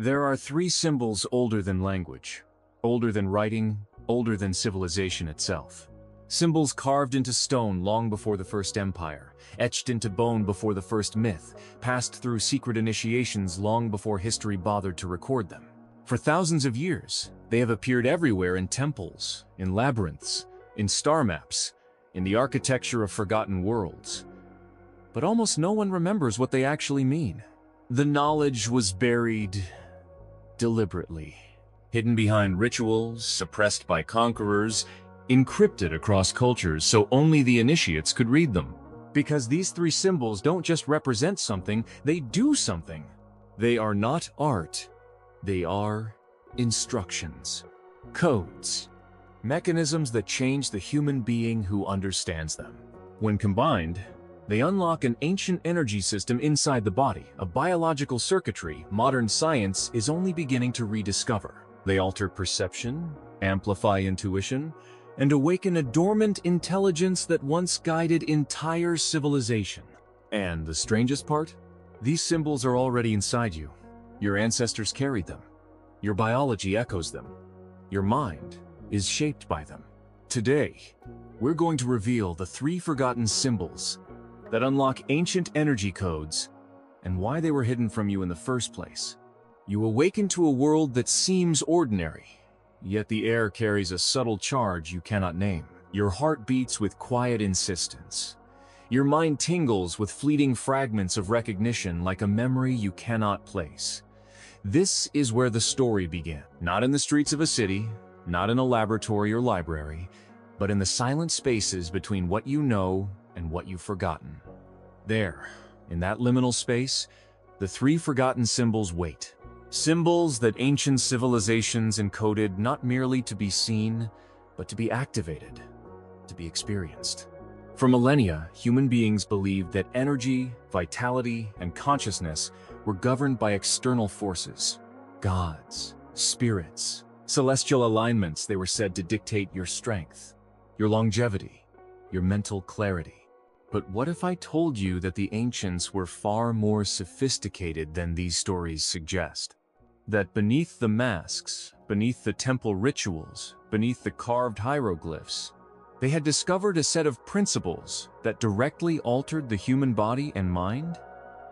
There are three symbols older than language, older than writing, older than civilization itself. Symbols carved into stone long before the first empire, etched into bone before the first myth, passed through secret initiations long before history bothered to record them. For thousands of years, they have appeared everywhere in temples, in labyrinths, in star maps, in the architecture of forgotten worlds. But almost no one remembers what they actually mean. The knowledge was buried deliberately, hidden behind rituals, suppressed by conquerors, encrypted across cultures so only the initiates could read them. Because these three symbols don't just represent something, they do something. They are not art, they are instructions, codes, mechanisms that change the human being who understands them. When combined, they unlock an ancient energy system inside the body, a biological circuitry modern science is only beginning to rediscover. They alter perception, amplify intuition, and awaken a dormant intelligence that once guided entire civilization. And the strangest part? These symbols are already inside you. Your ancestors carried them. Your biology echoes them. Your mind is shaped by them. Today, we're going to reveal the three forgotten symbols that unlock ancient energy codes and why they were hidden from you in the first place. You awaken to a world that seems ordinary, yet the air carries a subtle charge you cannot name. Your heart beats with quiet insistence. Your mind tingles with fleeting fragments of recognition like a memory you cannot place. This is where the story began. Not in the streets of a city, not in a laboratory or library, but in the silent spaces between what you know and what you've forgotten. There, in that liminal space, the three forgotten symbols wait. Symbols that ancient civilizations encoded not merely to be seen, but to be activated, to be experienced. For millennia, human beings believed that energy, vitality, and consciousness were governed by external forces. Gods, spirits, celestial alignments they were said to dictate your strength, your longevity, your mental clarity. But what if I told you that the ancients were far more sophisticated than these stories suggest? That beneath the masks, beneath the temple rituals, beneath the carved hieroglyphs, they had discovered a set of principles that directly altered the human body and mind?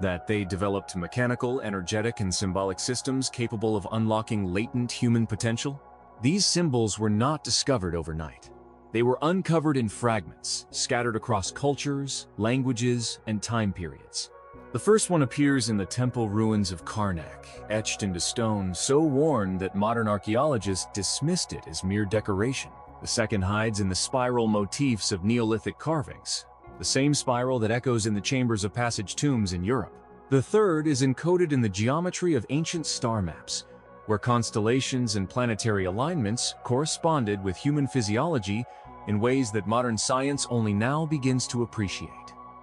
That they developed mechanical, energetic, and symbolic systems capable of unlocking latent human potential? These symbols were not discovered overnight. They were uncovered in fragments, scattered across cultures, languages, and time periods. The first one appears in the temple ruins of Karnak, etched into stone so worn that modern archaeologists dismissed it as mere decoration. The second hides in the spiral motifs of Neolithic carvings, the same spiral that echoes in the chambers of passage tombs in Europe. The third is encoded in the geometry of ancient star maps, where constellations and planetary alignments corresponded with human physiology in ways that modern science only now begins to appreciate.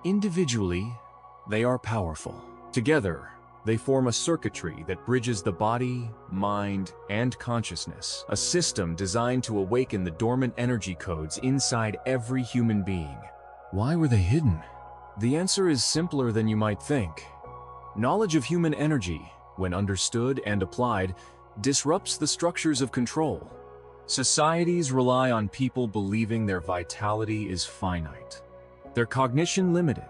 Individually, they are powerful. Together, they form a circuitry that bridges the body, mind, and consciousness, a system designed to awaken the dormant energy codes inside every human being. Why were they hidden? The answer is simpler than you might think. Knowledge of human energy, when understood and applied, disrupts the structures of control. Societies rely on people believing their vitality is finite, their cognition limited,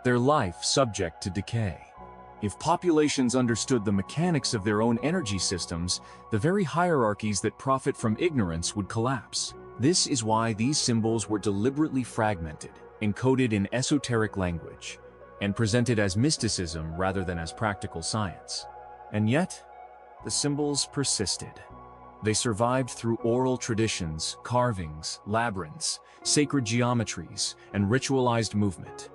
their life subject to decay. If populations understood the mechanics of their own energy systems, the very hierarchies that profit from ignorance would collapse. This is why these symbols were deliberately fragmented, encoded in esoteric language, and presented as mysticism rather than as practical science. And yet, the symbols persisted. They survived through oral traditions, carvings, labyrinths, sacred geometries, and ritualized movement.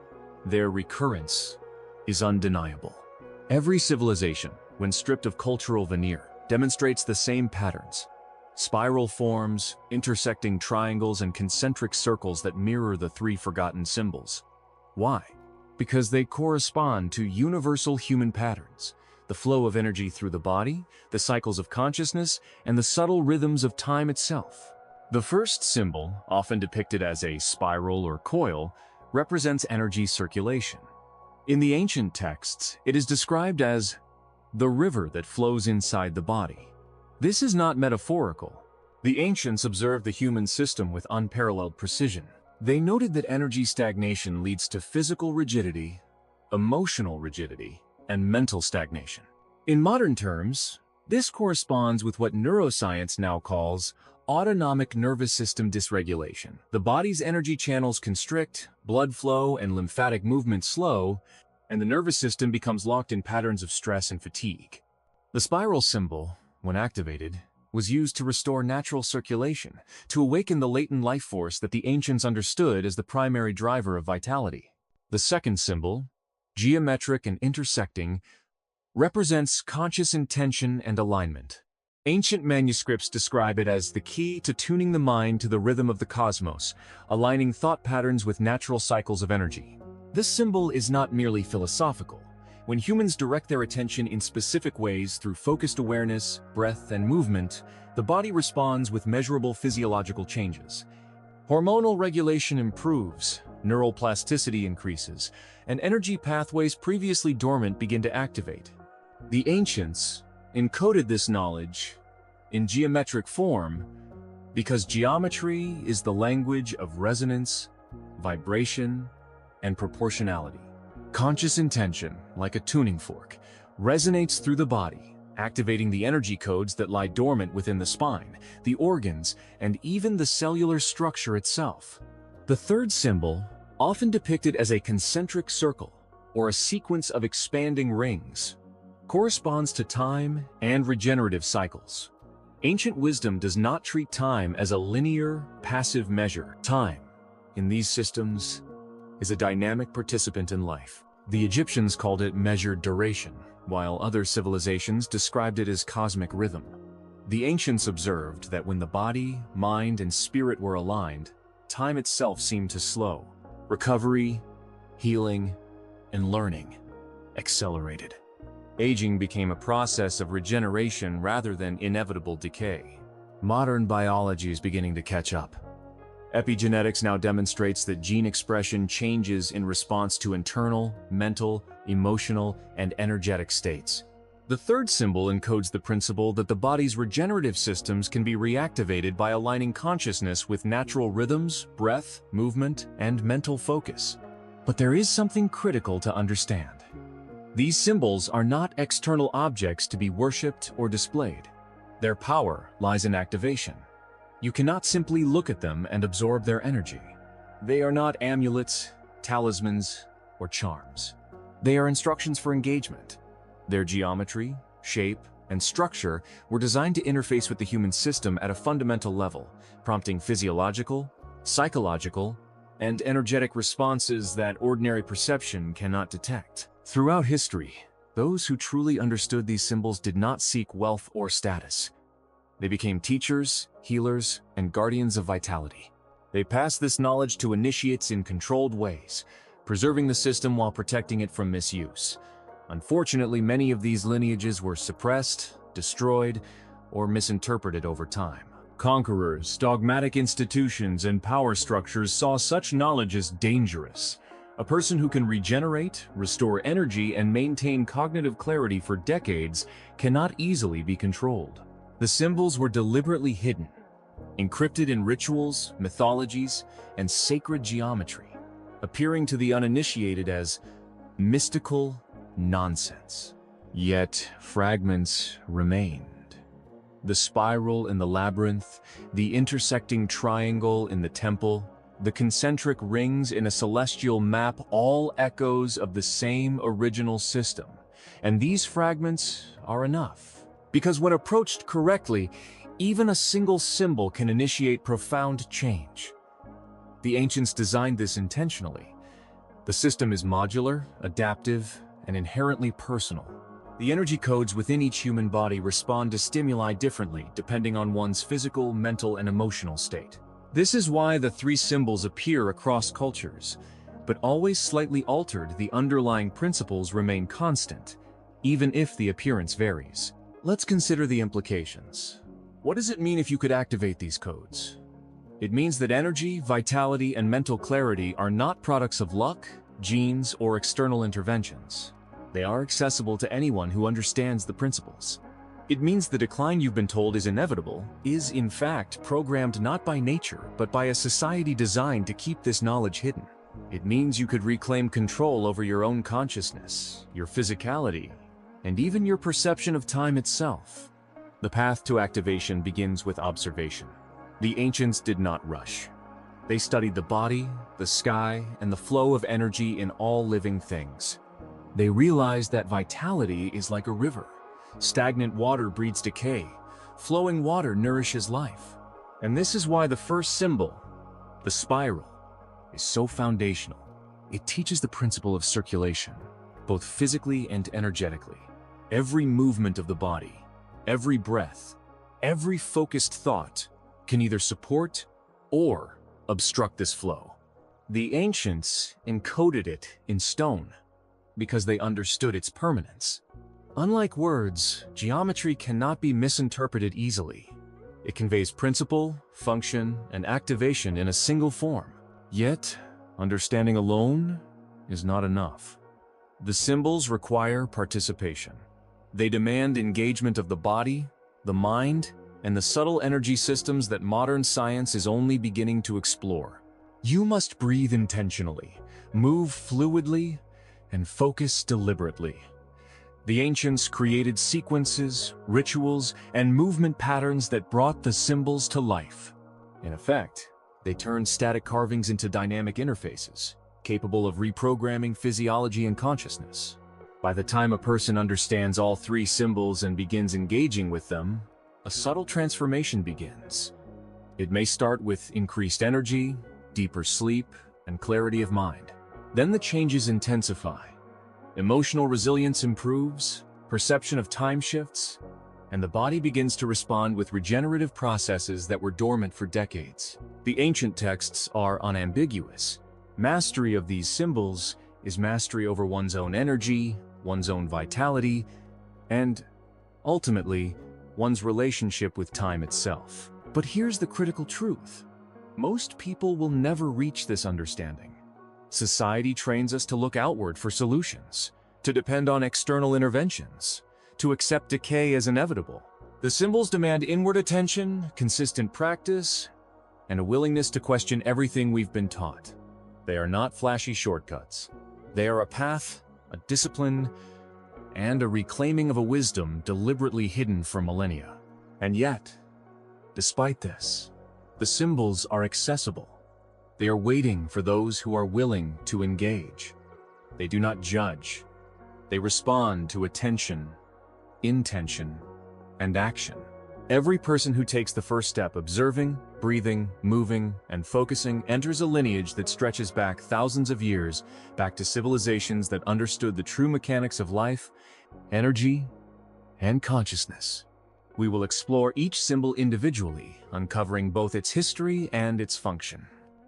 Their recurrence is undeniable. Every civilization, when stripped of cultural veneer, demonstrates the same patterns. Spiral forms, intersecting triangles, and concentric circles that mirror the three forgotten symbols. Why? Because they correspond to universal human patterns: the flow of energy through the body, the cycles of consciousness, and the subtle rhythms of time itself. The first symbol, often depicted as a spiral or coil, represents energy circulation. In the ancient texts, it is described as the river that flows inside the body. This is not metaphorical. The ancients observed the human system with unparalleled precision. They noted that energy stagnation leads to physical rigidity, emotional rigidity, and mental stagnation. In modern terms, this corresponds with what neuroscience now calls autonomic nervous system dysregulation. The body's energy channels constrict, blood flow and lymphatic movement slow, and the nervous system becomes locked in patterns of stress and fatigue. The spiral symbol, when activated, was used to restore natural circulation, to awaken the latent life force that the ancients understood as the primary driver of vitality. The second symbol, geometric and intersecting, represents conscious intention and alignment. Ancient manuscripts describe it as the key to tuning the mind to the rhythm of the cosmos, aligning thought patterns with natural cycles of energy. This symbol is not merely philosophical. When humans direct their attention in specific ways through focused awareness, breath, and movement, the body responds with measurable physiological changes. Hormonal regulation improves, neural plasticity increases, and energy pathways previously dormant begin to activate. The ancients encoded this knowledge in geometric form because geometry is the language of resonance, vibration, and proportionality. Conscious intention, like a tuning fork, resonates through the body, activating the energy codes that lie dormant within the spine, the organs, and even the cellular structure itself. The third symbol, often depicted as a concentric circle or a sequence of expanding rings, corresponds to time and regenerative cycles. Ancient wisdom does not treat time as a linear, passive measure. Time, in these systems, is a dynamic participant in life. The Egyptians called it measured duration, while other civilizations described it as cosmic rhythm. The ancients observed that when the body, mind, and spirit were aligned, time itself seemed to slow. Recovery, healing, and learning accelerated. Aging became a process of regeneration rather than inevitable decay. Modern biology is beginning to catch up. Epigenetics now demonstrates that gene expression changes in response to internal, mental, emotional, and energetic states. The third symbol encodes the principle that the body's regenerative systems can be reactivated by aligning consciousness with natural rhythms, breath, movement, and mental focus. But there is something critical to understand. These symbols are not external objects to be worshipped or displayed. Their power lies in activation. You cannot simply look at them and absorb their energy. They are not amulets, talismans, or charms. They are instructions for engagement. Their geometry, shape, and structure were designed to interface with the human system at a fundamental level, prompting physiological, psychological, and energetic responses that ordinary perception cannot detect. Throughout history, those who truly understood these symbols did not seek wealth or status. They became teachers, healers, and guardians of vitality. They passed this knowledge to initiates in controlled ways, preserving the system while protecting it from misuse. Unfortunately, many of these lineages were suppressed, destroyed, or misinterpreted over time. Conquerors, dogmatic institutions, and power structures saw such knowledge as dangerous. A person who can regenerate, restore energy, and maintain cognitive clarity for decades cannot easily be controlled. The symbols were deliberately hidden, encrypted in rituals, mythologies, and sacred geometry, appearing to the uninitiated as mystical nonsense. Yet fragments remained. The spiral in the labyrinth, the intersecting triangle in the temple, the concentric rings in a celestial map, all echoes of the same original system. And these fragments are enough. Because when approached correctly, even a single symbol can initiate profound change. The ancients designed this intentionally. The system is modular, adaptive, and inherently personal. The energy codes within each human body respond to stimuli differently depending on one's physical, mental, and emotional state. This is why the three symbols appear across cultures, but always slightly altered, the underlying principles remain constant, even if the appearance varies. Let's consider the implications. What does it mean if you could activate these codes? It means that energy, vitality, and mental clarity are not products of luck, genes, or external interventions. They are accessible to anyone who understands the principles. It means the decline you've been told is inevitable is, in fact, programmed not by nature, but by a society designed to keep this knowledge hidden. It means you could reclaim control over your own consciousness, your physicality, and even your perception of time itself. The path to activation begins with observation. The ancients did not rush. They studied the body, the sky, and the flow of energy in all living things. They realized that vitality is like a river. Stagnant water breeds decay. Flowing water nourishes life. And this is why the first symbol, the spiral, is so foundational. It teaches the principle of circulation, both physically and energetically. Every movement of the body, every breath, every focused thought can either support or obstruct this flow. The ancients encoded it in stone because they understood its permanence. Unlike words, geometry cannot be misinterpreted easily. It conveys principle, function, and activation in a single form. Yet, understanding alone is not enough. The symbols require participation. They demand engagement of the body, the mind, and the subtle energy systems that modern science is only beginning to explore. You must breathe intentionally, move fluidly, and focus deliberately. The ancients created sequences, rituals, and movement patterns that brought the symbols to life. In effect, they turned static carvings into dynamic interfaces, capable of reprogramming physiology and consciousness. By the time a person understands all three symbols and begins engaging with them, a subtle transformation begins. It may start with increased energy, deeper sleep, and clarity of mind. Then the changes intensify. Emotional resilience improves, perception of time shifts, and the body begins to respond with regenerative processes that were dormant for decades. The ancient texts are unambiguous. Mastery of these symbols is mastery over one's own energy, one's own vitality, and, ultimately, one's relationship with time itself. But here's the critical truth. Most people will never reach this understanding. Society trains us to look outward for solutions, to depend on external interventions, to accept decay as inevitable. The symbols demand inward attention, consistent practice, and a willingness to question everything we've been taught. They are not flashy shortcuts. They are a path, a discipline, and a reclaiming of a wisdom deliberately hidden for millennia. And yet, despite this, the symbols are accessible. They are waiting for those who are willing to engage. They do not judge. They respond to attention, intention, and action. Every person who takes the first step, observing, breathing, moving, and focusing, enters a lineage that stretches back thousands of years, back to civilizations that understood the true mechanics of life, energy, and consciousness. We will explore each symbol individually, uncovering both its history and its function.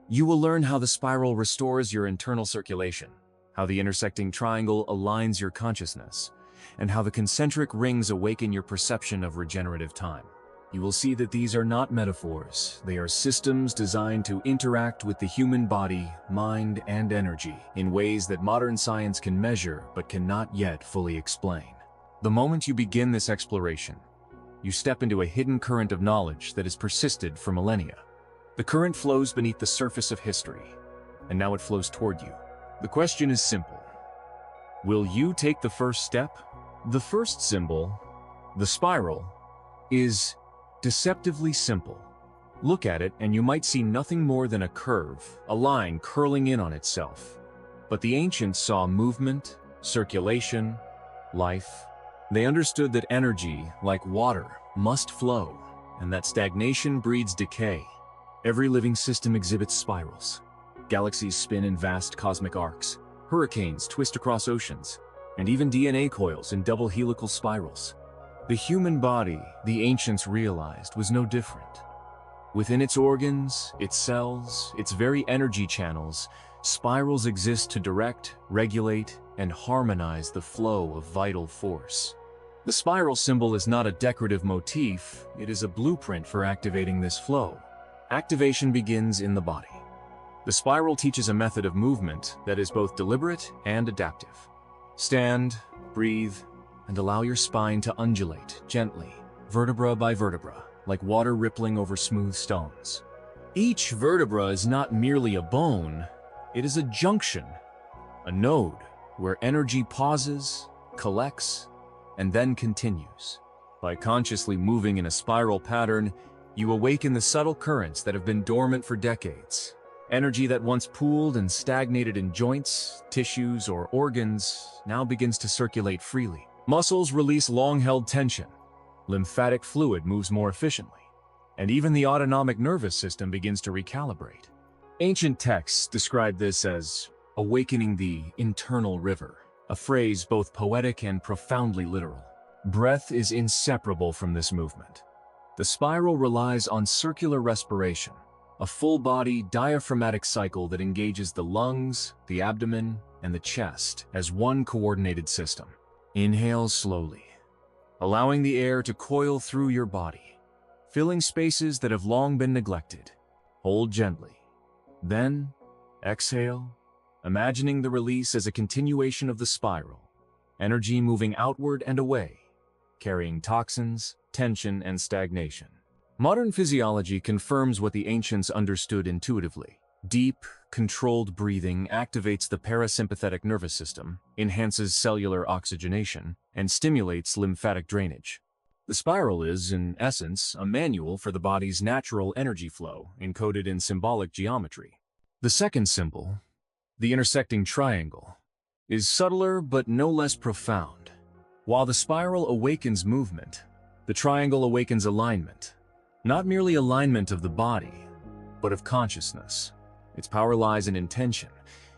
You will learn how the spiral restores your internal circulation, how the intersecting triangle aligns your consciousness, and how the concentric rings awaken your perception of regenerative time. You will see that these are not metaphors. They are systems designed to interact with the human body, mind, and energy in ways that modern science can measure but cannot yet fully explain. The moment you begin this exploration, you step into a hidden current of knowledge that has persisted for millennia. The current flows beneath the surface of history, and now it flows toward you. The question is simple. Will you take the first step? The first symbol, the spiral, is deceptively simple. Look at it and you might see nothing more than a curve, a line curling in on itself. But the ancients saw movement, circulation, life. They understood that energy, like water, must flow, and that stagnation breeds decay. Every living system exhibits spirals. Galaxies spin in vast cosmic arcs. Hurricanes twist across oceans, and even DNA coils in double helical spirals. The human body, the ancients realized, was no different. Within its organs, its cells, its very energy channels, spirals exist to direct, regulate, and harmonize the flow of vital force. The spiral symbol is not a decorative motif, it is a blueprint for activating this flow. Activation begins in the body. The spiral teaches a method of movement that is both deliberate and adaptive. Stand, Breathe, and allow your spine to undulate gently, vertebra by vertebra, like water rippling over smooth stones. Each vertebra is not merely a bone, it is a junction, a node where energy pauses, collects, and then continues. By consciously moving in a spiral pattern, you awaken the subtle currents that have been dormant for decades. Energy that once pooled and stagnated in joints, tissues, or organs now begins to circulate freely. Muscles release long-held tension. Lymphatic fluid moves more efficiently. And even the autonomic nervous system begins to recalibrate. Ancient texts describe this as awakening the internal river, a phrase both poetic and profoundly literal. Breath is inseparable from this movement. The spiral relies on circular respiration, a full-body diaphragmatic cycle that engages the lungs, the abdomen, and the chest as one coordinated system. Inhale slowly, allowing the air to coil through your body, filling spaces that have long been neglected. Hold gently. Then, exhale, imagining the release as a continuation of the spiral, energy moving outward and away, carrying toxins, tension, and stagnation. Modern physiology confirms what the ancients understood intuitively. Deep, controlled breathing activates the parasympathetic nervous system, enhances cellular oxygenation, and stimulates lymphatic drainage. The spiral is, in essence, a manual for the body's natural energy flow, encoded in symbolic geometry. The second symbol, the intersecting triangle, is subtler but no less profound. While the spiral awakens movement, the triangle awakens alignment. Not merely alignment of the body, but of consciousness. Its power lies in intention,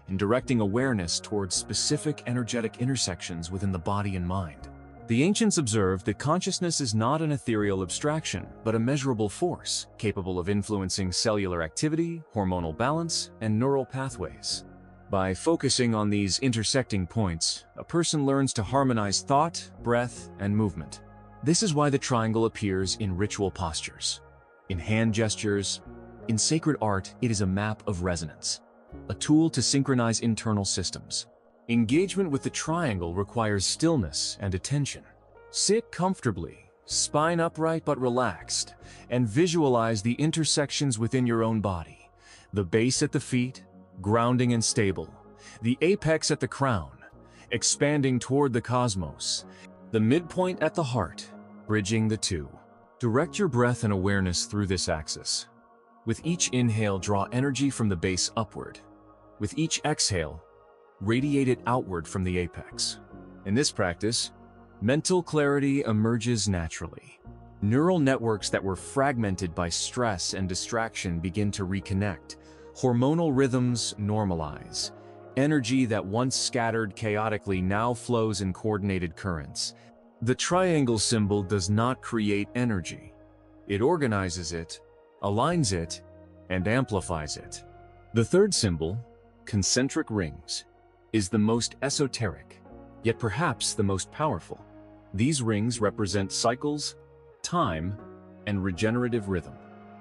in directing awareness towards specific energetic intersections within the body and mind. The ancients observed that consciousness is not an ethereal abstraction, but a measurable force, capable of influencing cellular activity, hormonal balance, and neural pathways. By focusing on these intersecting points, a person learns to harmonize thought, breath, and movement. This is why the triangle appears in ritual postures, in hand gestures. In sacred art, it is a map of resonance, a tool to synchronize internal systems. Engagement with the triangle requires stillness and attention. Sit comfortably, spine upright but relaxed, and visualize the intersections within your own body. The base at the feet, grounding and stable. The apex at the crown, expanding toward the cosmos. The midpoint at the heart, bridging the two. Direct your breath and awareness through this axis. With each inhale, draw energy from the base upward. With each exhale, radiate it outward from the apex. In this practice, mental clarity emerges naturally. Neural networks that were fragmented by stress and distraction begin to reconnect. Hormonal rhythms normalize. Energy that once scattered chaotically now flows in coordinated currents. The triangle symbol does not create energy. It organizes it, aligns it, and amplifies it. The third symbol, concentric rings, is the most esoteric, yet perhaps the most powerful. These rings represent cycles, time, and regenerative rhythm.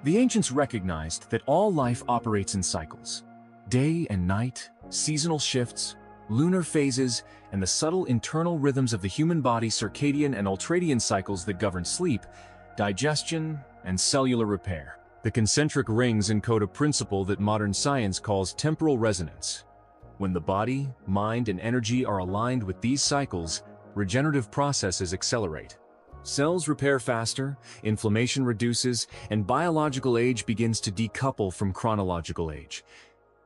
The ancients recognized that all life operates in cycles. Day and night, seasonal shifts, lunar phases, and the subtle internal rhythms of the human body, circadian and ultradian cycles that govern sleep, digestion, and cellular repair. The concentric rings encode a principle that modern science calls temporal resonance. When the body, mind, and energy are aligned with these cycles, regenerative processes accelerate. Cells repair faster, inflammation reduces, and biological age begins to decouple from chronological age.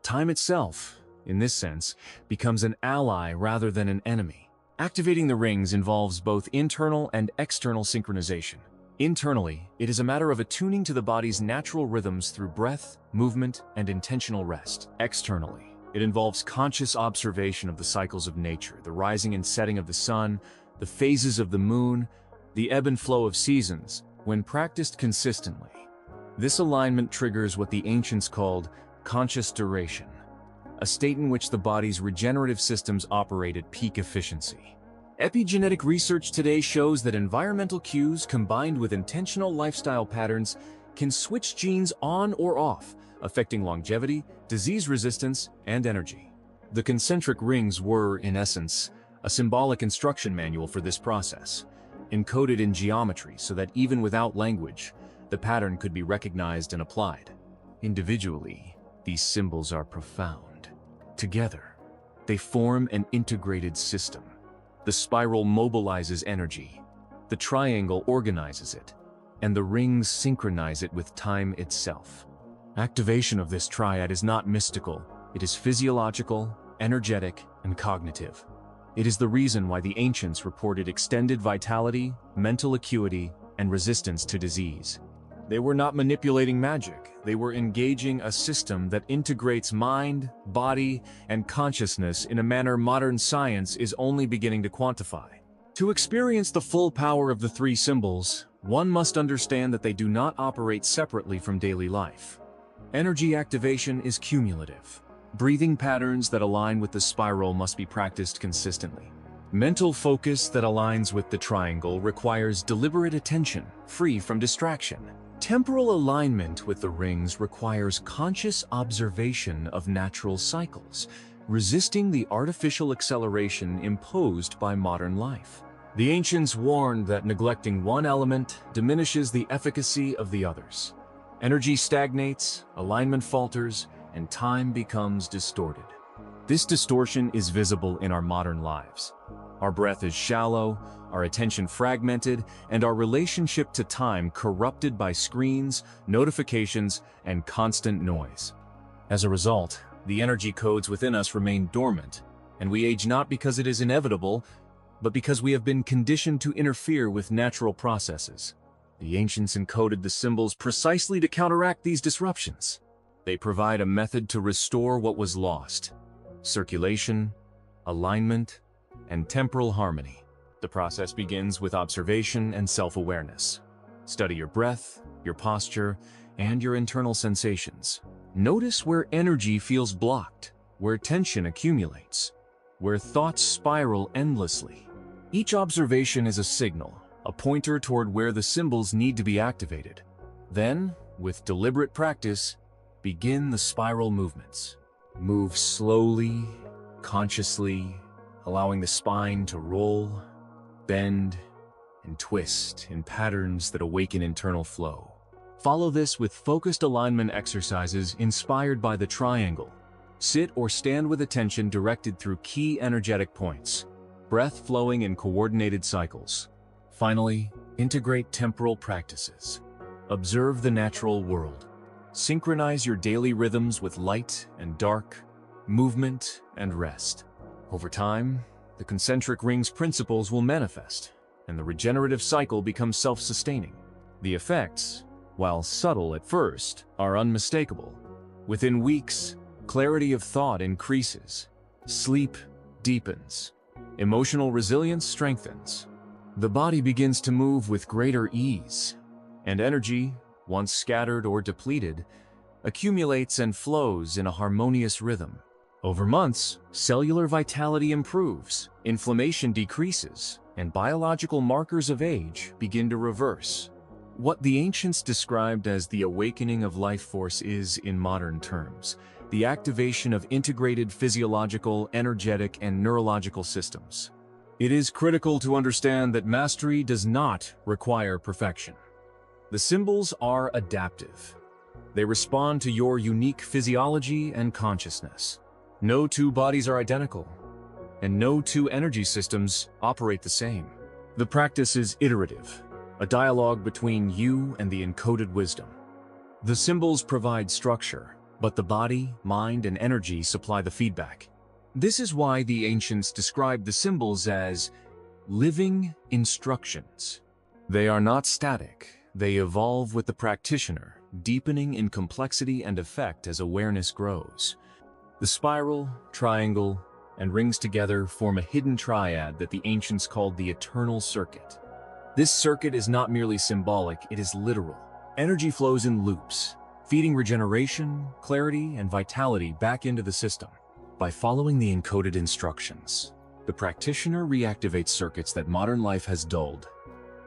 Time itself, in this sense, becomes an ally rather than an enemy. Activating the rings involves both internal and external synchronization. Internally, it is a matter of attuning to the body's natural rhythms through breath, movement, and intentional rest. Externally, it involves conscious observation of the cycles of nature, the rising and setting of the sun, the phases of the moon, the ebb and flow of seasons. When practiced consistently, this alignment triggers what the ancients called conscious duration, a state in which the body's regenerative systems operate at peak efficiency. Epigenetic research today shows that environmental cues combined with intentional lifestyle patterns can switch genes on or off, affecting longevity, disease resistance, and energy. The concentric rings were, in essence, a symbolic instruction manual for this process, encoded in geometry so that even without language, the pattern could be recognized and applied. Individually, these symbols are profound. Together, they form an integrated system. The spiral mobilizes energy, the triangle organizes it, and the rings synchronize it with time itself. Activation of this triad is not mystical, it is physiological, energetic, and cognitive. It is the reason why the ancients reported extended vitality, mental acuity, and resistance to disease. They were not manipulating magic, they were engaging a system that integrates mind, body, and consciousness in a manner modern science is only beginning to quantify. To experience the full power of the three symbols, one must understand that they do not operate separately from daily life. Energy activation is cumulative. Breathing patterns that align with the spiral must be practiced consistently. Mental focus that aligns with the triangle requires deliberate attention, free from distraction. Temporal alignment with the rings requires conscious observation of natural cycles, resisting the artificial acceleration imposed by modern life. The ancients warned that neglecting one element diminishes the efficacy of the others. Energy stagnates, alignment falters, and time becomes distorted. This distortion is visible in our modern lives. Our breath is shallow, our attention fragmented, and our relationship to time corrupted by screens, notifications, and constant noise. As a result, the energy codes within us remain dormant, and we age not because it is inevitable, but because we have been conditioned to interfere with natural processes. The ancients encoded the symbols precisely to counteract these disruptions. They provide a method to restore what was lost: circulation, alignment, and temporal harmony. The process begins with observation and self-awareness. Study your breath, your posture, and your internal sensations. Notice where energy feels blocked, where tension accumulates, where thoughts spiral endlessly. Each observation is a signal, a pointer toward where the symbols need to be activated. Then, with deliberate practice, begin the spiral movements. Move slowly, consciously, allowing the spine to roll, bend, and twist in patterns that awaken internal flow. Follow this with focused alignment exercises inspired by the triangle. Sit or stand with attention directed through key energetic points, breath flowing in coordinated cycles. Finally, integrate temporal practices. Observe the natural world. Synchronize your daily rhythms with light and dark, movement and rest. Over time, the concentric rings principles will manifest, and the regenerative cycle becomes self-sustaining. The effects, while subtle at first, are unmistakable. Within weeks, clarity of thought increases, sleep deepens, emotional resilience strengthens. The body begins to move with greater ease, and energy, once scattered or depleted, accumulates and flows in a harmonious rhythm. Over months, cellular vitality improves, inflammation decreases, and biological markers of age begin to reverse. What the ancients described as the awakening of life force is, in modern terms, the activation of integrated physiological, energetic, and neurological systems. It is critical to understand that mastery does not require perfection. The symbols are adaptive. They respond to your unique physiology and consciousness. No two bodies are identical, and no two energy systems operate the same. The practice is iterative, a dialogue between you and the encoded wisdom. The symbols provide structure, but the body, mind, and energy supply the feedback. This is why the ancients described the symbols as living instructions. They are not static. They evolve with the practitioner, deepening in complexity and effect as awareness grows. The spiral, triangle, and rings together form a hidden triad that the ancients called the eternal circuit. This circuit is not merely symbolic, it is literal. Energy flows in loops, feeding regeneration, clarity, and vitality back into the system. By following the encoded instructions, the practitioner reactivates circuits that modern life has dulled,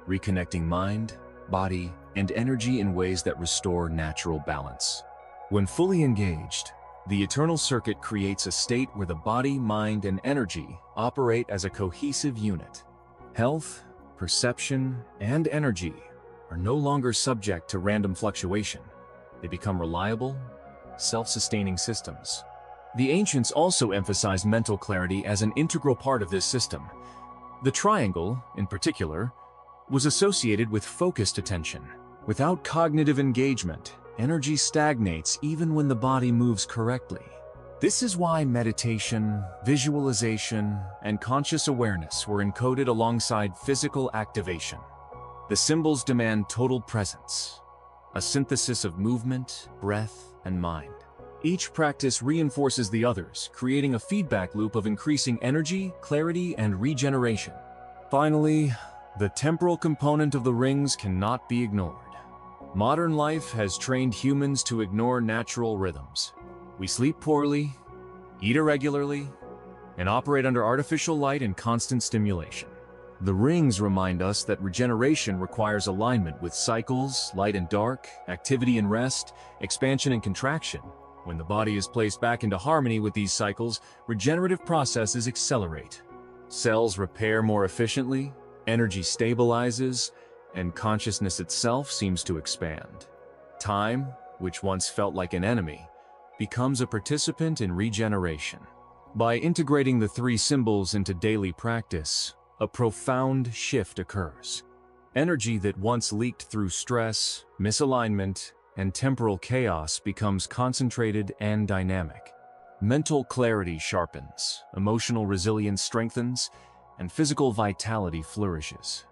reconnecting mind, body, and energy in ways that restore natural balance. When fully engaged, The eternal circuit creates a state where the body, mind, and energy operate as a cohesive unit. Health, perception, and energy are no longer subject to random fluctuation. They become reliable, self-sustaining systems. The ancients also emphasized mental clarity as an integral part of this system. The triangle, in particular, was associated with focused attention. Without cognitive engagement, energy stagnates even when the body moves correctly. This is why meditation, visualization, and conscious awareness were encoded alongside physical activation. The symbols demand total presence, a synthesis of movement, breath, and mind. Each practice reinforces the others, creating a feedback loop of increasing energy, clarity, and regeneration. Finally, the temporal component of the rings cannot be ignored. Modern life has trained humans to ignore natural rhythms. We sleep poorly, eat irregularly, and operate under artificial light and constant stimulation. The rings remind us that regeneration requires alignment with cycles, light and dark, activity and rest, expansion and contraction. When the body is placed back into harmony with these cycles, regenerative processes accelerate. Cells repair more efficiently, energy stabilizes, and consciousness itself seems to expand. Time, which once felt like an enemy, becomes a participant in regeneration. By integrating the three symbols into daily practice, a profound shift occurs. Energy that once leaked through stress, misalignment, and temporal chaos becomes concentrated and dynamic. Mental clarity sharpens, emotional resilience strengthens, and physical vitality flourishes.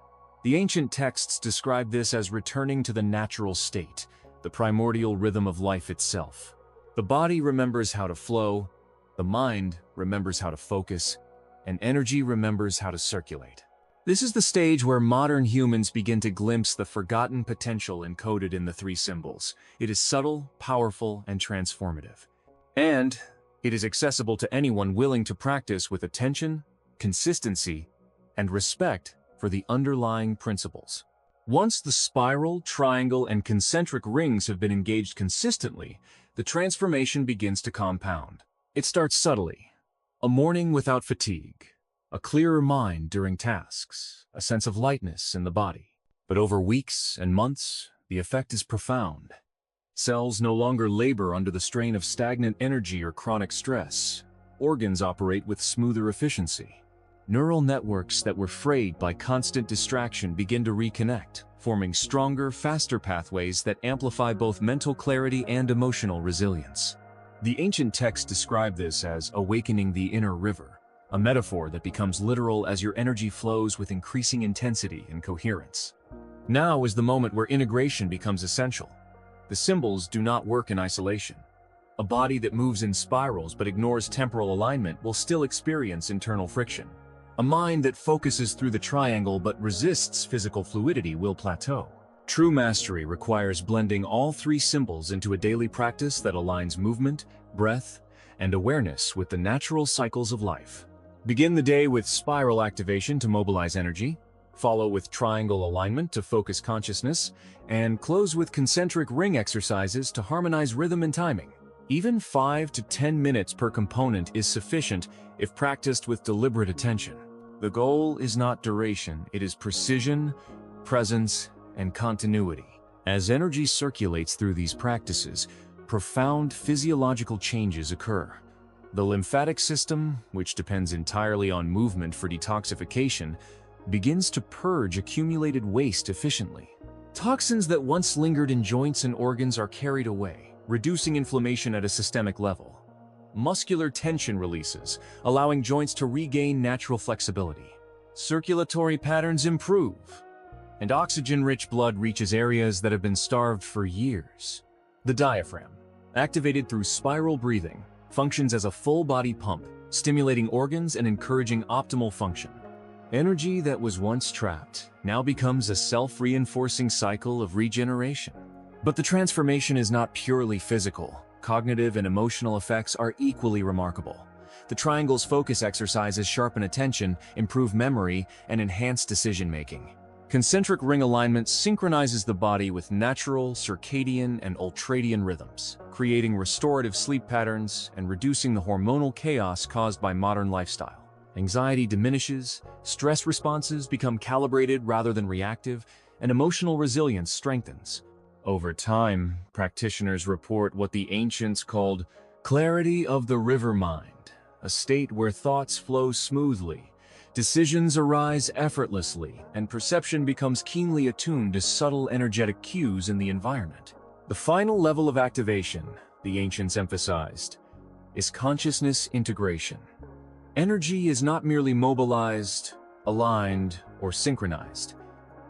The ancient texts describe this as returning to the natural state, the primordial rhythm of life itself. The body remembers how to flow, the mind remembers how to focus, and energy remembers how to circulate. This is the stage where modern humans begin to glimpse the forgotten potential encoded in the three symbols. It is subtle, powerful, and transformative. And it is accessible to anyone willing to practice with attention, consistency, and respect for the underlying principles. Once the spiral, triangle, and concentric rings have been engaged consistently, the transformation begins to compound. It starts subtly. A morning without fatigue, a clearer mind during tasks, a sense of lightness in the body. But over weeks and months, the effect is profound. Cells no longer labor under the strain of stagnant energy or chronic stress. Organs operate with smoother efficiency. Neural networks that were frayed by constant distraction begin to reconnect, forming stronger, faster pathways that amplify both mental clarity and emotional resilience. The ancient texts describe this as awakening the inner river, a metaphor that becomes literal as your energy flows with increasing intensity and coherence. Now is the moment where integration becomes essential. The symbols do not work in isolation. A body that moves in spirals but ignores temporal alignment will still experience internal friction. A mind that focuses through the triangle but resists physical fluidity will plateau. True mastery requires blending all three symbols into a daily practice that aligns movement, breath, and awareness with the natural cycles of life. Begin the day with spiral activation to mobilize energy, follow with triangle alignment to focus consciousness, and close with concentric ring exercises to harmonize rhythm and timing. Even 5 to 10 minutes per component is sufficient if practiced with deliberate attention. The goal is not duration, it is precision, presence, and continuity. As energy circulates through these practices, profound physiological changes occur. The lymphatic system, which depends entirely on movement for detoxification, begins to purge accumulated waste efficiently. Toxins that once lingered in joints and organs are carried away, reducing inflammation at a systemic level. Muscular tension releases, allowing joints to regain natural flexibility. Circulatory patterns improve, and oxygen-rich blood reaches areas that have been starved for years. The diaphragm, activated through spiral breathing, functions as a full-body pump, stimulating organs and encouraging optimal function. Energy that was once trapped now becomes a self-reinforcing cycle of regeneration. But the transformation is not purely physical. Cognitive and emotional effects are equally remarkable. The triangle's focus exercises sharpen attention, improve memory, and enhance decision-making. Concentric ring alignment synchronizes the body with natural, circadian, and ultradian rhythms, creating restorative sleep patterns and reducing the hormonal chaos caused by modern lifestyle. Anxiety diminishes, stress responses become calibrated rather than reactive, and emotional resilience strengthens. Over time, practitioners report what the ancients called clarity of the river mind, a state where thoughts flow smoothly, decisions arise effortlessly, and perception becomes keenly attuned to subtle energetic cues in the environment. The final level of activation, the ancients emphasized, is consciousness integration. Energy is not merely mobilized, aligned, or synchronized.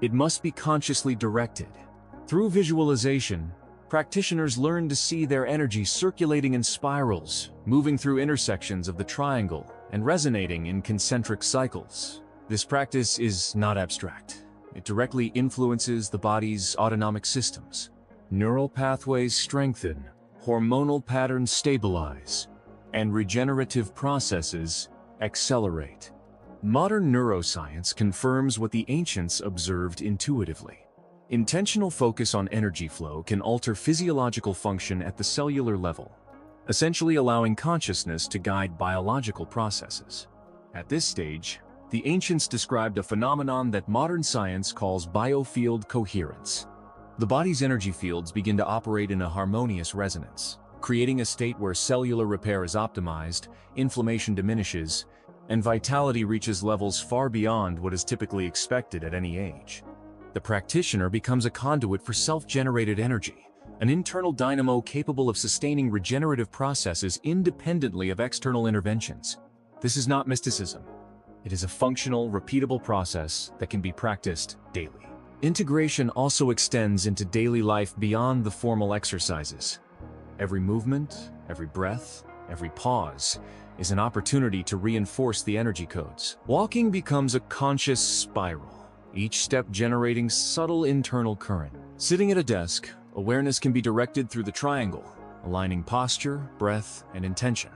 It must be consciously directed. Through visualization, practitioners learn to see their energy circulating in spirals, moving through intersections of the triangle, and resonating in concentric cycles. This practice is not abstract. It directly influences the body's autonomic systems. Neural pathways strengthen, hormonal patterns stabilize, and regenerative processes accelerate. Modern neuroscience confirms what the ancients observed intuitively. Intentional focus on energy flow can alter physiological function at the cellular level, essentially allowing consciousness to guide biological processes. At this stage, the ancients described a phenomenon that modern science calls biofield coherence. The body's energy fields begin to operate in a harmonious resonance, creating a state where cellular repair is optimized, inflammation diminishes, and vitality reaches levels far beyond what is typically expected at any age. The practitioner becomes a conduit for self-generated energy, an internal dynamo capable of sustaining regenerative processes independently of external interventions. This is not mysticism. It is a functional, repeatable process that can be practiced daily. Integration also extends into daily life beyond the formal exercises. Every movement, every breath, every pause is an opportunity to reinforce the energy codes. Walking becomes a conscious spiral, each step generating subtle internal current. Sitting at a desk, awareness can be directed through the triangle, aligning posture, breath, and intention.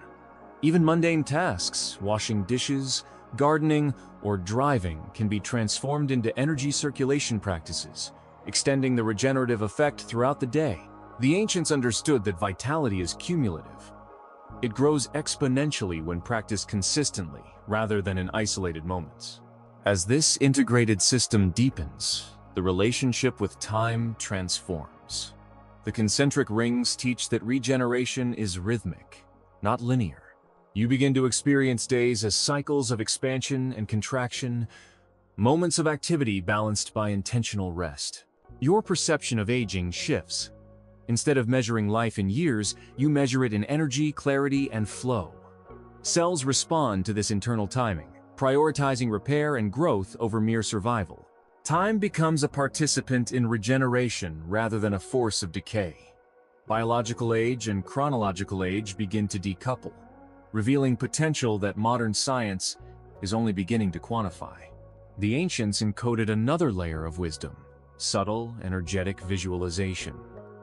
Even mundane tasks, washing dishes, gardening, or driving, can be transformed into energy circulation practices, extending the regenerative effect throughout the day. The ancients understood that vitality is cumulative. It grows exponentially when practiced consistently, rather than in isolated moments. As this integrated system deepens, the relationship with time transforms. The concentric rings teach that regeneration is rhythmic, not linear. You begin to experience days as cycles of expansion and contraction, moments of activity balanced by intentional rest. Your perception of aging shifts. Instead of measuring life in years, you measure it in energy, clarity, and flow. Cells respond to this internal timing, prioritizing repair and growth over mere survival. Time becomes a participant in regeneration rather than a force of decay. Biological age and chronological age begin to decouple, revealing potential that modern science is only beginning to quantify. The ancients encoded another layer of wisdom: subtle, energetic visualization.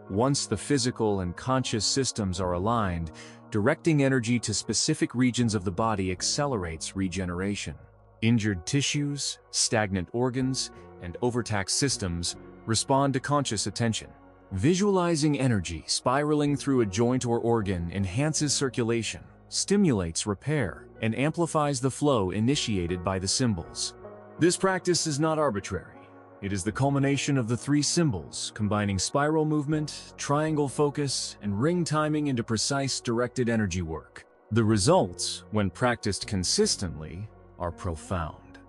Once the physical and conscious systems are aligned, directing energy to specific regions of the body accelerates regeneration. Injured tissues, stagnant organs, and overtaxed systems respond to conscious attention. Visualizing energy spiraling through a joint or organ enhances circulation, stimulates repair, and amplifies the flow initiated by the symbols. This practice is not arbitrary. It is the culmination of the three symbols, combining spiral movement, triangle focus, and ring timing into precise, directed energy work. The results, when practiced consistently, are profound.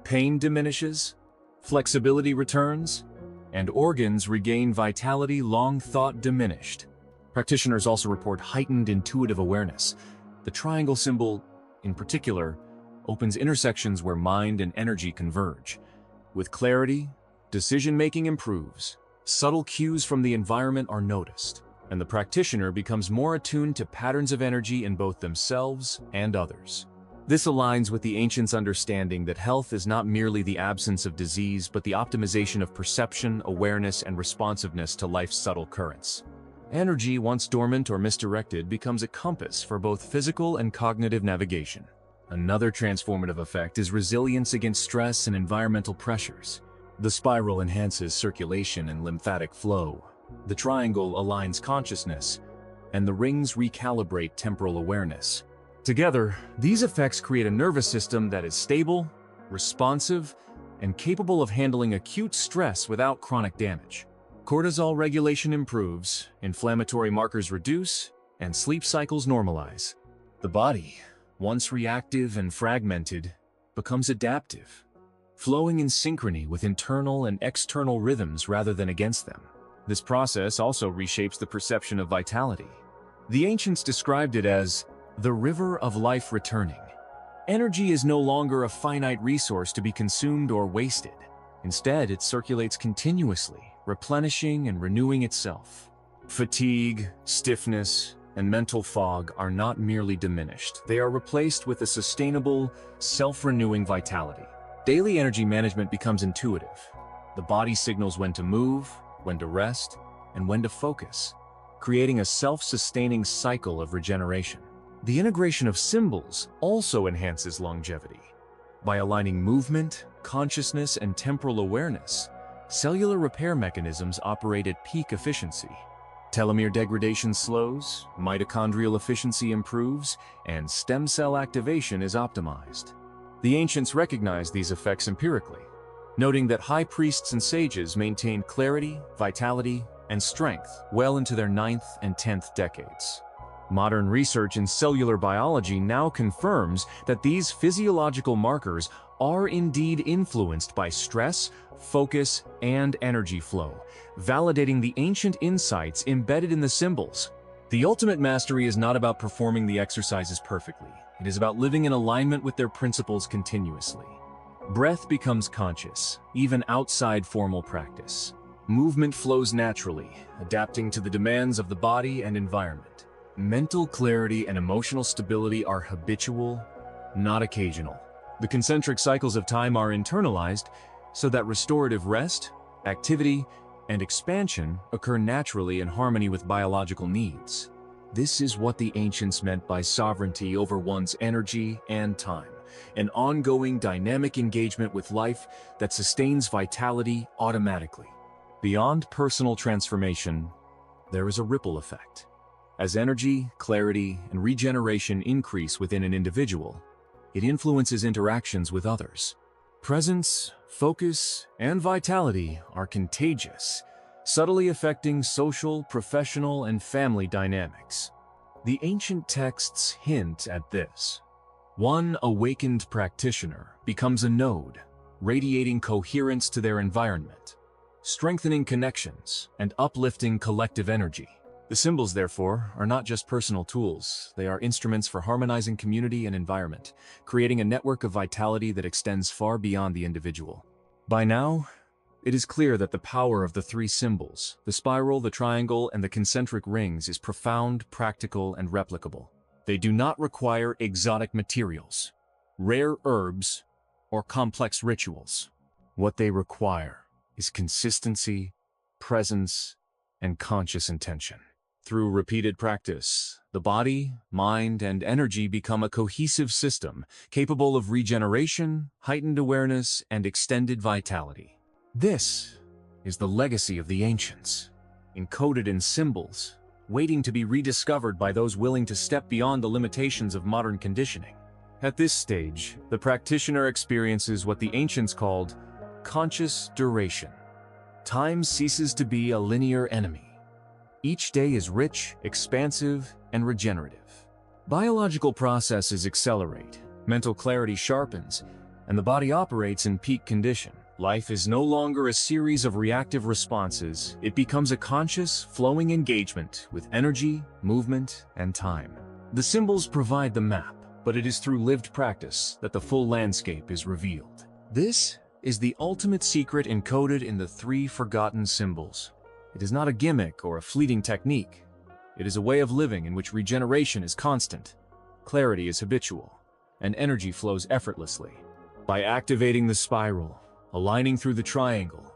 Pain diminishes, flexibility returns, and organs regain vitality long thought diminished. Practitioners also report heightened intuitive awareness. The triangle symbol, in particular, opens intersections where mind and energy converge. With clarity, decision-making improves, subtle cues from the environment are noticed, and the practitioner becomes more attuned to patterns of energy in both themselves and others. This aligns with the ancients' understanding that health is not merely the absence of disease, but the optimization of perception, awareness, and responsiveness to life's subtle currents. Energy, once dormant or misdirected, becomes a compass for both physical and cognitive navigation. Another transformative effect is resilience against stress and environmental pressures. The spiral enhances circulation and lymphatic flow. The triangle aligns consciousness, and the rings recalibrate temporal awareness. Together, these effects create a nervous system that is stable, responsive, and capable of handling acute stress without chronic damage. Cortisol regulation improves, inflammatory markers reduce, and sleep cycles normalize. The body, once reactive and fragmented, becomes adaptive, flowing in synchrony with internal and external rhythms rather than against them. This process also reshapes the perception of vitality. The ancients described it as the river of life returning. Energy is no longer a finite resource to be consumed or wasted. Instead, it circulates continuously, replenishing and renewing itself. Fatigue, stiffness, and mental fog are not merely diminished. They are replaced with a sustainable, self-renewing vitality. Daily energy management becomes intuitive. The body signals when to move, when to rest, and when to focus, creating a self-sustaining cycle of regeneration. The integration of symbols also enhances longevity. By aligning movement, consciousness, and temporal awareness, cellular repair mechanisms operate at peak efficiency. Telomere degradation slows, mitochondrial efficiency improves, and stem cell activation is optimized. The ancients recognized these effects empirically, noting that high priests and sages maintained clarity, vitality, and strength well into their 9th and 10th decades. Modern research in cellular biology now confirms that these physiological markers are indeed influenced by stress, focus, and energy flow, validating the ancient insights embedded in the symbols. The ultimate mastery is not about performing the exercises perfectly. It is about living in alignment with their principles continuously. Breath becomes conscious, even outside formal practice. Movement flows naturally, adapting to the demands of the body and environment. Mental clarity and emotional stability are habitual, not occasional. The concentric cycles of time are internalized so that restorative rest, activity, and expansion occur naturally in harmony with biological needs. This is what the ancients meant by sovereignty over one's energy and time, an ongoing dynamic engagement with life that sustains vitality automatically. Beyond personal transformation, there is a ripple effect. As energy, clarity, and regeneration increase within an individual, it influences interactions with others. Presence, focus, and vitality are contagious, subtly affecting social, professional, and family dynamics. The ancient texts hint at this. One awakened practitioner becomes a node, radiating coherence to their environment, strengthening connections, and uplifting collective energy. The symbols, therefore, are not just personal tools. They are instruments for harmonizing community and environment, creating a network of vitality that extends far beyond the individual. By now, it is clear that the power of the three symbols, the spiral, the triangle, and the concentric rings, is profound, practical, and replicable. They do not require exotic materials, rare herbs, or complex rituals. What they require is consistency, presence, and conscious intention. Through repeated practice, the body, mind, and energy become a cohesive system capable of regeneration, heightened awareness, and extended vitality. This is the legacy of the ancients, encoded in symbols, waiting to be rediscovered by those willing to step beyond the limitations of modern conditioning. At this stage, the practitioner experiences what the ancients called conscious duration. Time ceases to be a linear enemy. Each day is rich, expansive, and regenerative. Biological processes accelerate, mental clarity sharpens, and the body operates in peak condition. Life is no longer a series of reactive responses. It becomes a conscious, flowing engagement with energy, movement, and time. The symbols provide the map, but it is through lived practice that the full landscape is revealed. This is the ultimate secret encoded in the three forgotten symbols. It is not a gimmick or a fleeting technique. It is a way of living in which regeneration is constant, clarity is habitual, and energy flows effortlessly. By activating the spiral, aligning through the triangle,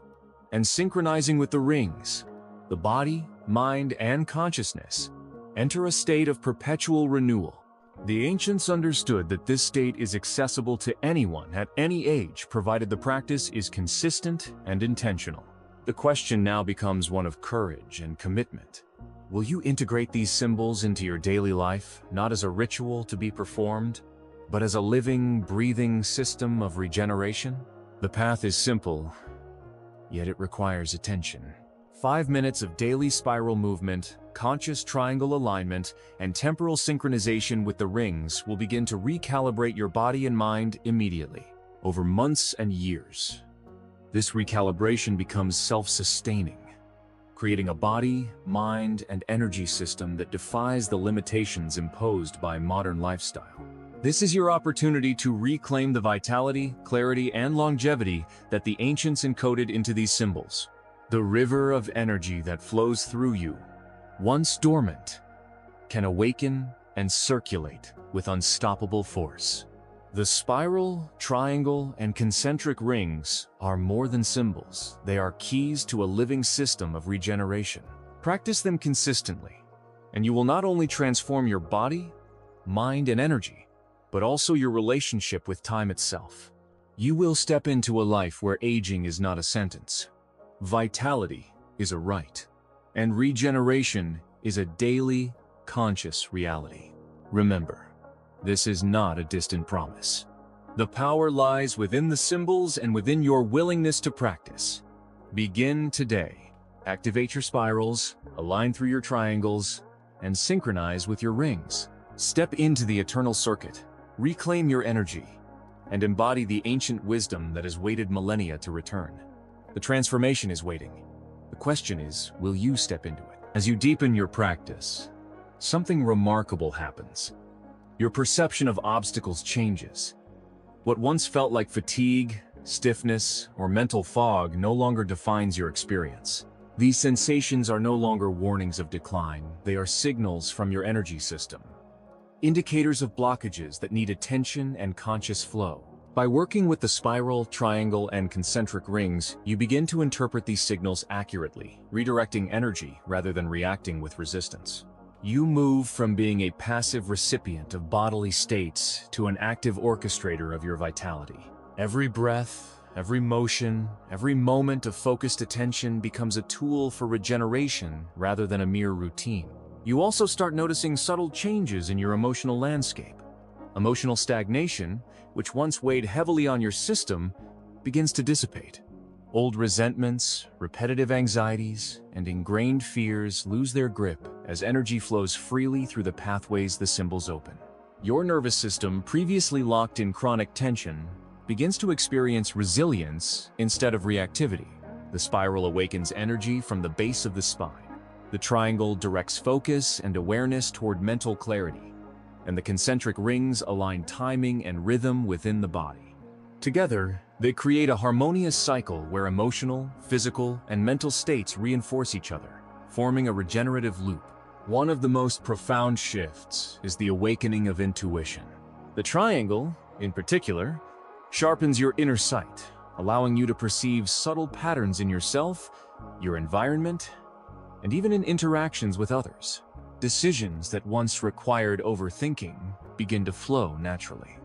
and synchronizing with the rings, the body, mind, and consciousness enter a state of perpetual renewal. The ancients understood that this state is accessible to anyone at any age, provided the practice is consistent and intentional. The question now becomes one of courage and commitment. Will you integrate these symbols into your daily life, not as a ritual to be performed, but as a living, breathing system of regeneration? The path is simple, yet it requires attention. 5 minutes of daily spiral movement, conscious triangle alignment, and temporal synchronization with the rings will begin to recalibrate your body and mind immediately, over months and years. This recalibration becomes self-sustaining, creating a body, mind, and energy system that defies the limitations imposed by modern lifestyle. This is your opportunity to reclaim the vitality, clarity, and longevity that the ancients encoded into these symbols. The river of energy that flows through you, once dormant, can awaken and circulate with unstoppable force. The spiral, triangle, and concentric rings are more than symbols. They are keys to a living system of regeneration. Practice them consistently, and you will not only transform your body, mind, and energy, but also your relationship with time itself. You will step into a life where aging is not a sentence. Vitality is a right, and regeneration is a daily, conscious reality. Remember, this is not a distant promise. The power lies within the symbols and within your willingness to practice. Begin today. Activate your spirals, align through your triangles, and synchronize with your rings. Step into the eternal circuit, reclaim your energy, and embody the ancient wisdom that has waited millennia to return. The transformation is waiting. The question is, will you step into it? As you deepen your practice, something remarkable happens. Your perception of obstacles changes. What once felt like fatigue, stiffness, or mental fog no longer defines your experience. These sensations are no longer warnings of decline. They are signals from your energy system, indicators of blockages that need attention and conscious flow. By working with the spiral, triangle, and concentric rings, you begin to interpret these signals accurately, redirecting energy rather than reacting with resistance. You move from being a passive recipient of bodily states to an active orchestrator of your vitality. Every breath, every motion, every moment of focused attention becomes a tool for regeneration rather than a mere routine. You also start noticing subtle changes in your emotional landscape. Emotional stagnation, which once weighed heavily on your system, begins to dissipate. Old resentments, repetitive anxieties, and ingrained fears lose their grip as energy flows freely through the pathways the symbols open. Your nervous system, previously locked in chronic tension, begins to experience resilience instead of reactivity. The spiral awakens energy from the base of the spine. The triangle directs focus and awareness toward mental clarity, and the concentric rings align timing and rhythm within the body. Together, they create a harmonious cycle where emotional, physical, and mental states reinforce each other, forming a regenerative loop. One of the most profound shifts is the awakening of intuition. The triangle, in particular, sharpens your inner sight, allowing you to perceive subtle patterns in yourself, your environment, and even in interactions with others. Decisions that once required overthinking begin to flow naturally.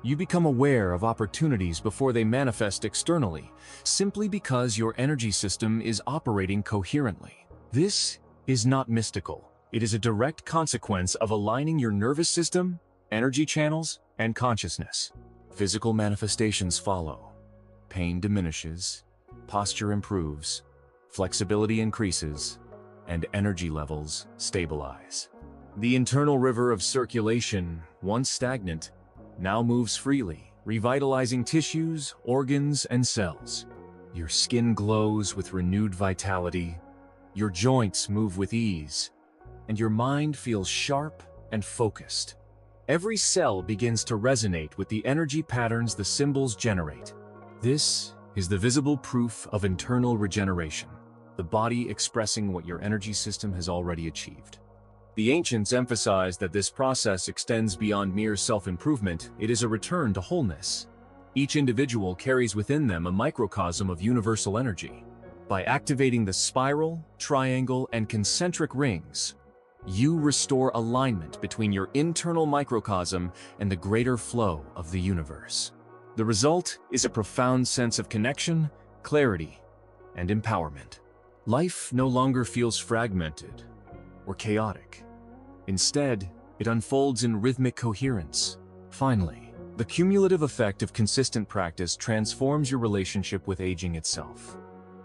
You become aware of opportunities before they manifest externally, simply because your energy system is operating coherently. This is not mystical. It is a direct consequence of aligning your nervous system, energy channels, and consciousness. Physical manifestations follow. Pain diminishes, posture improves, flexibility increases, and energy levels stabilize. The internal river of circulation, once stagnant, now moves freely, revitalizing tissues, organs, and cells. Your skin glows with renewed vitality, your joints move with ease, and your mind feels sharp and focused. Every cell begins to resonate with the energy patterns the symbols generate. This is the visible proof of internal regeneration, the body expressing what your energy system has already achieved. The ancients emphasized that this process extends beyond mere self-improvement. It is a return to wholeness. Each individual carries within them a microcosm of universal energy. By activating the spiral, triangle, and concentric rings, You restore alignment between your internal microcosm and the greater flow of the universe. The result is a profound sense of connection, clarity, and empowerment. Life no longer feels fragmented or chaotic. Instead, it unfolds in rhythmic coherence. Finally, the cumulative effect of consistent practice transforms your relationship with aging itself.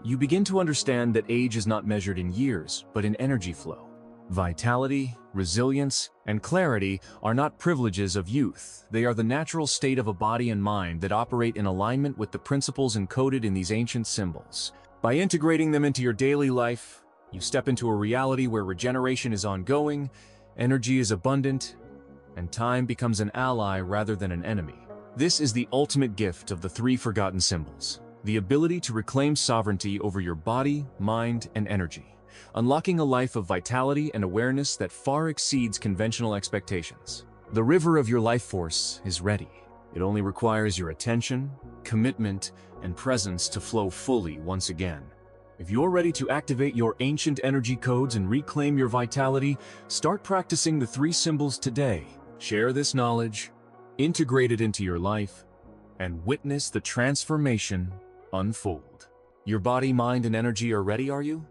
You begin to understand that age is not measured in years, but in energy flow. Vitality, resilience, and clarity are not privileges of youth. They are the natural state of a body and mind that operate in alignment with the principles encoded in these ancient symbols. By integrating them into your daily life, you step into a reality where regeneration is ongoing, energy is abundant, and time becomes an ally rather than an enemy. This is the ultimate gift of the three forgotten symbols: the ability to reclaim sovereignty over your body, mind, and energy, unlocking a life of vitality and awareness that far exceeds conventional expectations. The river of your life force is ready. It only requires your attention, commitment, and presence to flow fully once again. If you're ready to activate your ancient energy codes and reclaim your vitality, start practicing the three symbols today. Share this knowledge, integrate it into your life, and witness the transformation unfold. Your body, mind, and energy are ready, are you?